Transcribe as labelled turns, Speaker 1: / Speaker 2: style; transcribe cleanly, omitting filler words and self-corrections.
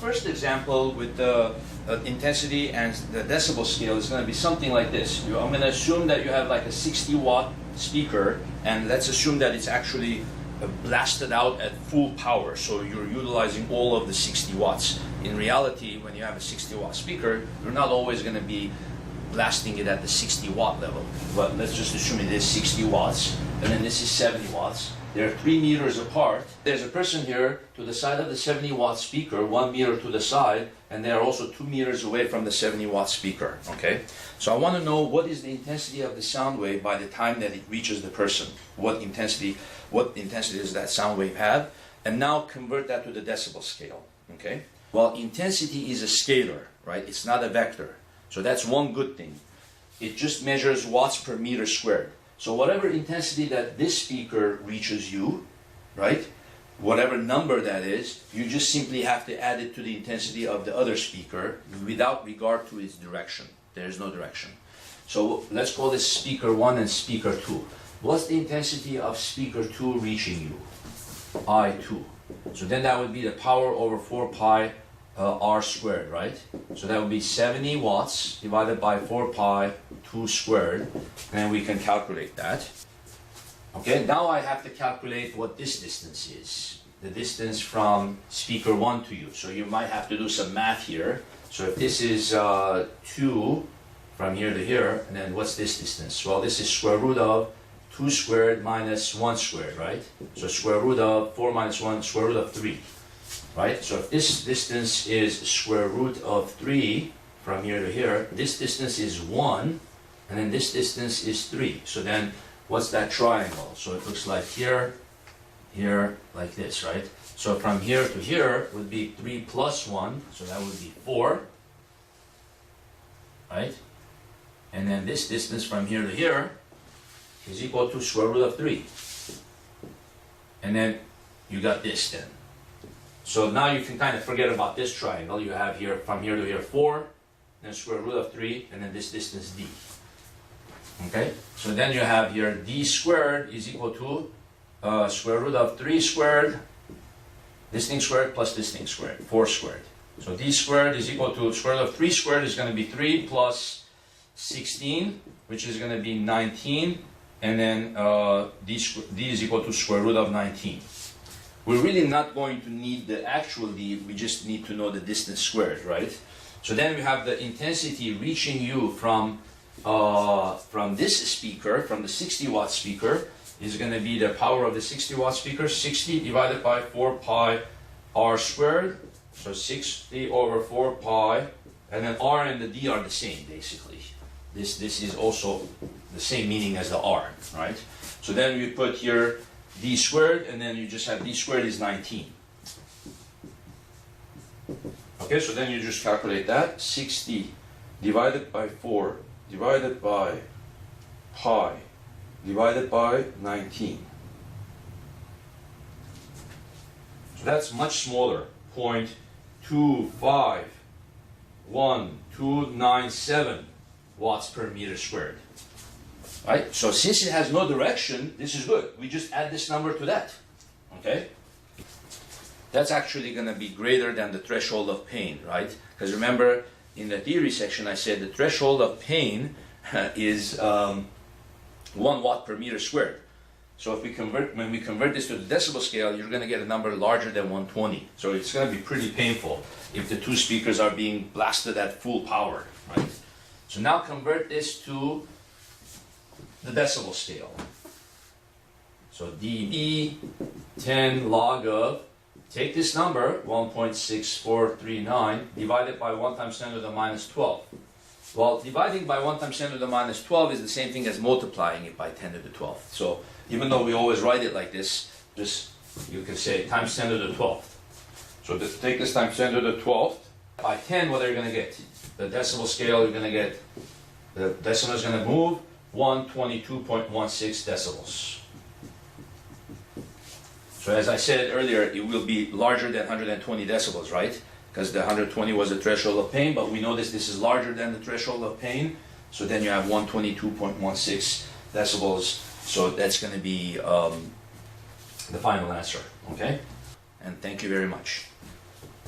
Speaker 1: first example with the intensity and the decibel scale is going to be something like this. I'm going to assume that you have like a 60-watt speaker, and let's assume that it's actually blasted out at full power, so you're utilizing all of the 60 watts. In reality, when you have a 60-watt speaker, you're not always going to be blasting it at the 60-watt level, but let's just assume it is 60 watts, and then this is 70 watts. They're 3 meters apart. There's a person here to the side of the 70-watt speaker, 1 meter to the side, and they're also 2 meters away from the 70-watt speaker, okay? So I want to know what is the intensity of the sound wave by the time that it reaches the person. What intensity does that sound wave have? And now convert that to the decibel scale, okay? Well, intensity is a scalar, right? It's not a vector. So that's one good thing. It just measures watts per meter squared. So whatever intensity that this speaker reaches you, right, whatever number that is, you just simply have to add it to the intensity of the other speaker without regard to its direction. There is no direction. So let's call this speaker 1 and speaker 2. What's the intensity of speaker 2 reaching you? I2. So then that would be the power over 4 pi r squared, right? So that would be 70 watts divided by 4 pi 2 squared, and we can calculate that. Okay, now I have to calculate what this distance is, the distance from speaker 1 to you. So you might have to do some math here. So if this is 2 from here to here, and then what's this distance? Well, this is square root of 2 squared minus 1 squared, right? So square root of 4 minus 1, square root of 3. Right? So if this distance is square root of 3 from here to here, this distance is 1, and then this distance is 3. So then what's that triangle? So it looks like here, here, like this, right? So from here to here would be 3 plus 1, so that would be 4, right? And then this distance from here to here is equal to square root of 3. And then you got this then. So now you can kind of forget about this triangle. You have here, from here to here, 4, then square root of 3, and then this distance d. Okay? So then you have here d squared is equal to square root of 3 squared, this thing squared plus this thing squared, 4 squared. So d squared is equal to square root of 3 squared is going to be 3 plus 16, which is going to be 19, and then d is equal to square root of 19. We're really not going to need the actual d, we just need to know the distance squared, right? So then we have the intensity reaching you from this speaker, from the 60-watt speaker, is going to be the power of the 60-watt speaker, 60 divided by 4 pi r squared, so 60 over 4 pi, and then r and the d are the same, basically. This is also the same meaning as the r, right? So then we put here d squared, and then you just have d squared is 19. Okay, so then you just calculate that. 60 divided by 4 divided by pi divided by 19. So that's much smaller, 0.25197 watts per meter squared. Right? So since it has no direction, this is good. We just add this number to that. Okay? That's actually going to be greater than the threshold of pain, right? Because remember, in the theory section, I said the threshold of pain is 1 watt per meter squared. So if when we convert this to the decibel scale, you're going to get a number larger than 120. So it's going to be pretty painful if the two speakers are being blasted at full power, right? So now convert this to the decibel scale. So dB 10 log of, take this number, 1.6439, divided by 1 times 10 to the minus 12. Well, dividing by 1 times 10 to the minus 12 is the same thing as multiplying it by 10 to the 12th. So even though we always write it like this, just you can say times 10 to the 12th. So take this times 10 to the 12th. By 10, what are you going to get? The decibel scale, you're going to get, the decimal is going to move 122.16 decibels. So as I said earlier, it will be larger than 120 decibels, right? Because the 120 was the threshold of pain, but we notice this is larger than the threshold of pain. So then you have 122.16 decibels. So that's going to be the final answer, okay? And thank you very much.